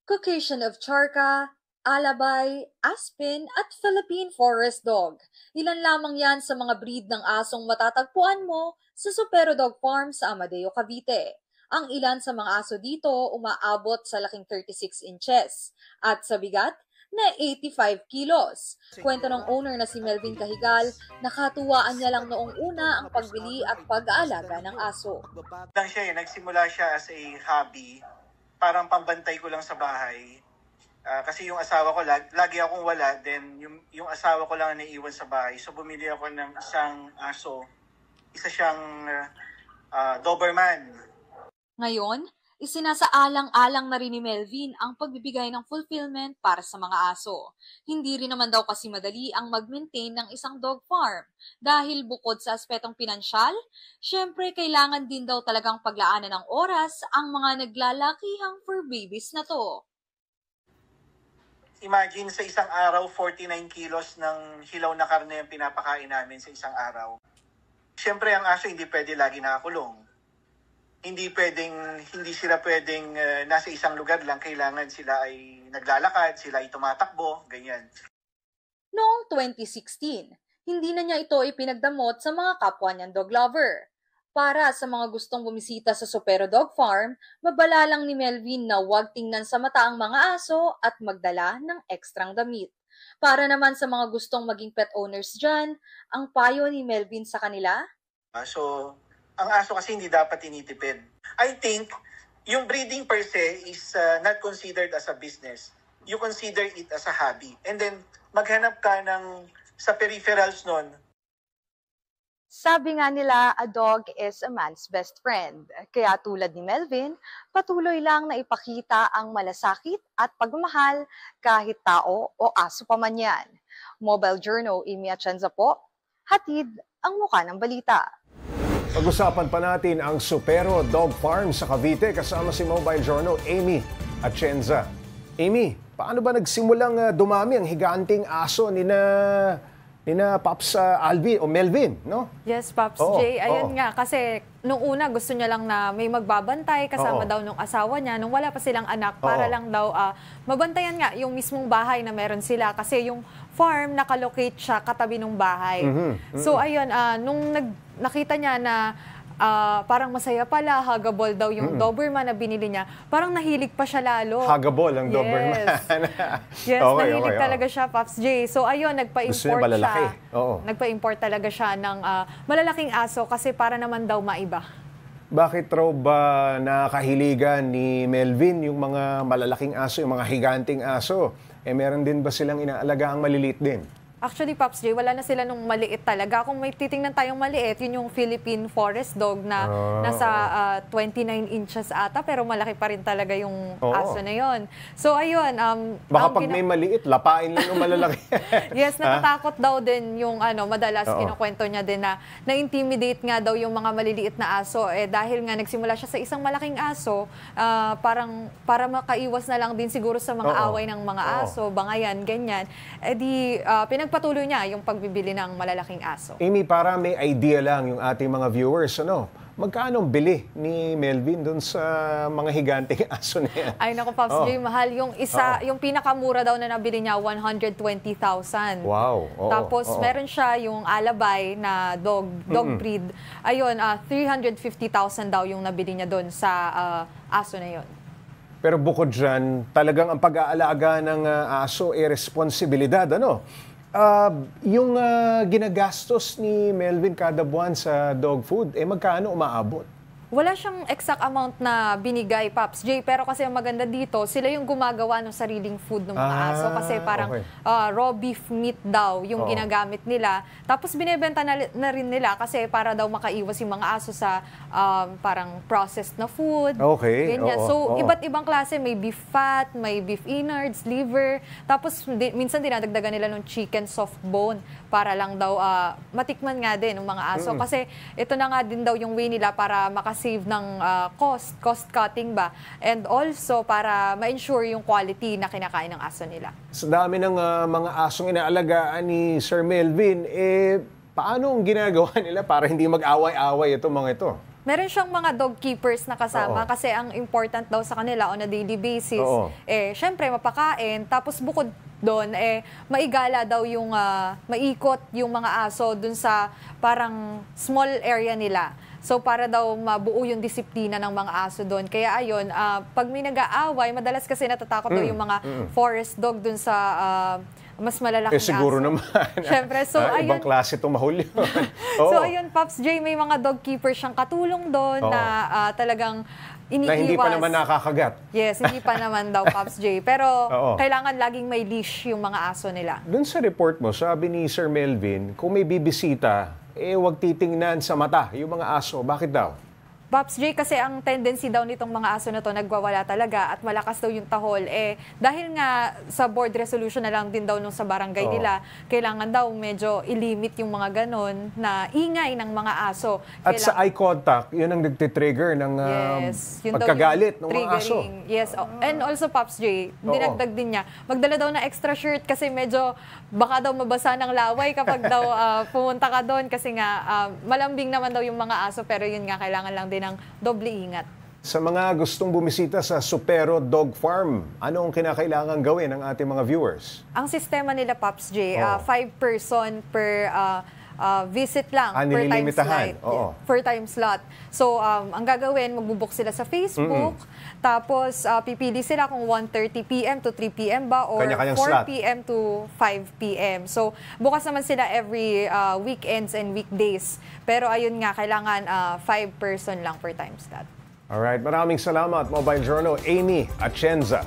Caucasian Ovcharka, Alabay, Aspen at Philippine Forest Dog. Ilan lamang yan sa mga breed ng asong matatagpuan mo sa Supero Dog Farm sa Amadeo, Cavite. Ang ilan sa mga aso dito umaabot sa laking 36 inches at sa bigat na 85 kilos. Kwento ng owner na si Melvin Cahigal, nakatuwaan niya lang noong una ang pagbili at pag-aalaga ng aso. Nagsimula siya as a hobby, parang pambantay ko lang sa bahay. Kasi yung asawa ko, lagi akong wala, then yung asawa ko lang ang naiiwan sa bahay. So bumili ako ng isang aso, isa siyang Doberman. Ngayon, isinasaalang-alang na rin ni Melvin ang pagbibigay ng fulfillment para sa mga aso. Hindi rin naman daw kasi madali ang mag-maintain ng isang dog farm. Dahil bukod sa aspetong pinansyal, syempre kailangan din daw talagang paglaanan ng oras ang mga naglalakihang fur babies na to. Imagine sa isang araw, 49 kilos ng hilaw na karne ang pinapakain namin sa isang araw. Syempre ang aso hindi pwede lagi nakakulong. Hindi sila pwedeng nasa isang lugar lang, kailangan sila ay naglalakad, sila ay tumatakbo, ganyan. Noong 2016, hindi na niya ito ipinagdamot sa mga kapwa niyang dog lover. Para sa mga gustong bumisita sa Supero Dog Farm, mabala lang ni Melvin na huwag tingnan sa mata ang mga aso at magdala ng ekstrang damit. Para naman sa mga gustong maging pet owners dyan, ang payo ni Melvin sa kanila? Ang aso kasi hindi dapat tinitipid. I think, yung breeding per se is not considered as a business. You consider it as a hobby. And then, maghanap ka sa peripherals nun. Sabi nga nila, a dog is a man's best friend. Kaya tulad ni Melvin, patuloy lang na ipakita ang malasakit at pagmamahal kahit tao o aso pa man yan. Mobile Journal, Amy Atienza po, hatid ang muka ng balita. Pag-usapan pa natin ang Supero Dog Farm sa Cavite kasama si Mobile Journal Amy Atienza. Amy, paano ba nagsimulang dumami ang higanting aso ni Pops Alvin o Melvin, no? Yes, Pops J. Ayun nga, kasi nung una gusto niya lang na may magbabantay kasama daw nung asawa niya nung wala pa silang anak para lang daw mabantayan nga yung mismong bahay na meron sila kasi yung farm nakalocate siya katabi ng bahay. So ayun, nung nakita niya na parang masaya pala, huggable daw yung Doberman na binili niya. Parang nahilig pa siya lalo. Huggable ang Doberman. Yes, nahilig talaga siya, Pops J. So ayun, nagpa-import siya. Nagpa-import talaga siya ng malalaking aso kasi para naman daw maiba. Bakit raw ba nakahiligan ni Melvin yung mga malalaking aso, yung mga higanting aso? Meron din ba silang inaalaga ang maliliit din? Actually, Pops J, wala na sila nung maliit talaga. Kung may titingnan tayong maliit, yun yung Philippine Forest Dog na nasa 29 inches ata, pero malaki pa rin talaga yung aso na yun. So, ayun. Baka pag may maliit, lapain lang yung malalaki. Yes, natatakot daw din yung madalas kinukwento niya din na na-intimidate nga daw yung mga maliliit na aso. Dahil nga nagsimula siya sa isang malaking aso, parang para makaiwas na lang din siguro sa mga away ng mga aso, bangayan, ganyan. Pinagpatuloy niya yung pagbibili ng malalaking aso. Amy, para may idea lang yung ating mga viewers, magkano bili ni Melvin dun sa mga higanting aso na yan? Ay naku, Pops J, mahal. Yung isa, yung pinakamura daw na nabili niya, 120,000. Wow. Tapos meron siya yung Alabay na dog breed. Ayun, 350,000 daw yung nabili niya doon sa aso na yon. Pero bukod dyan, talagang ang pag-aalaga ng aso ay responsibilidad, yung ginagastos ni Melvin kada buwan sa dog food, magkano umaabot? Wala siyang exact amount na binigay, Pops J, pero kasi ang maganda dito, sila yung gumagawa ng sariling food ng mga aso kasi parang raw beef meat daw yung ginagamit nila. Tapos binebenta na rin nila kasi para daw makaiwas yung mga aso sa parang processed na food. Ganyan. So, iba't ibang klase, may beef fat, may beef innards, liver. Tapos minsan dinadagdagan nila ng chicken soft bone para lang daw matikman nga din ng mga aso. Kasi ito na nga din daw yung way nila para makasave ng cost cutting ba, and also para ma-ensure yung quality na kinakain ng aso nila. Sa dami ng mga asong inaalagaan ni Sir Melvin, paano ang ginagawa nila para hindi mag-away-away itong mga ito? Meron siyang mga dog keepers na kasama Oo. kasi ang important daw sa kanila on a daily basis, Oo. syempre mapakain, tapos bukod doon, maigala daw yung, maikot yung mga aso dun sa parang small area nila. So para daw mabuo yung disiplina ng mga aso doon. Kaya ayun, pag may nag-aaway, madalas kasi natatakot daw yung mga forest dog dun sa mas malalaking siguro aso. naman. Siyempre, so ayun. Ibang klase itong mahuli. So ayun, Pops J, may mga dog keepers siyang katulong doon Oo. na talagang iniiwas. Na hindi pa naman nakakagat. Yes, hindi pa naman daw, Pops J. Pero Oo. kailangan laging may leash yung mga aso nila. Doon sa report mo, sabi ni Sir Melvin, kung may bibisita, huwag titingnan sa mata yung mga aso. Bakit daw? Pops J, kasi ang tendency daw nitong mga aso na to nagwawala talaga at malakas daw yung tahol. Dahil nga sa board resolution na lang din daw nung sa barangay Oo. nila, kailangan daw medyo ilimit yung mga ganon na ingay ng mga aso. At sa eye contact, yun ang nagtitrigger ng Yes, yun daw pagkagalit yung ng mga aso. triggering. Yes, and also Pops J, dinagdag din niya, magdala daw na extra shirt kasi medyo baka daw mabasa ng laway kapag daw pumunta ka doon kasi nga malambing naman daw yung mga aso pero yun nga kailangan lang din ng doble ingat. Sa mga gustong bumisita sa Supero Dog Farm, ano ang kinakailangan gawin ng ating mga viewers? Ang sistema nila Pops J, Oo. 5 person per visit lang per time nililimitahan. slot. Oo. Per time slot. So, ang gagawin, magbubook sila sa Facebook, tapos pipili sila kung 1:30 PM to 3 PM ba or Kanya-kanyang 4 slot. PM to 5 PM. So, bukas naman sila every weekends and weekdays. Pero ayun nga, kailangan 5 person lang per time slot. Alright, maraming salamat, Mobile Journal, Amy Atienza.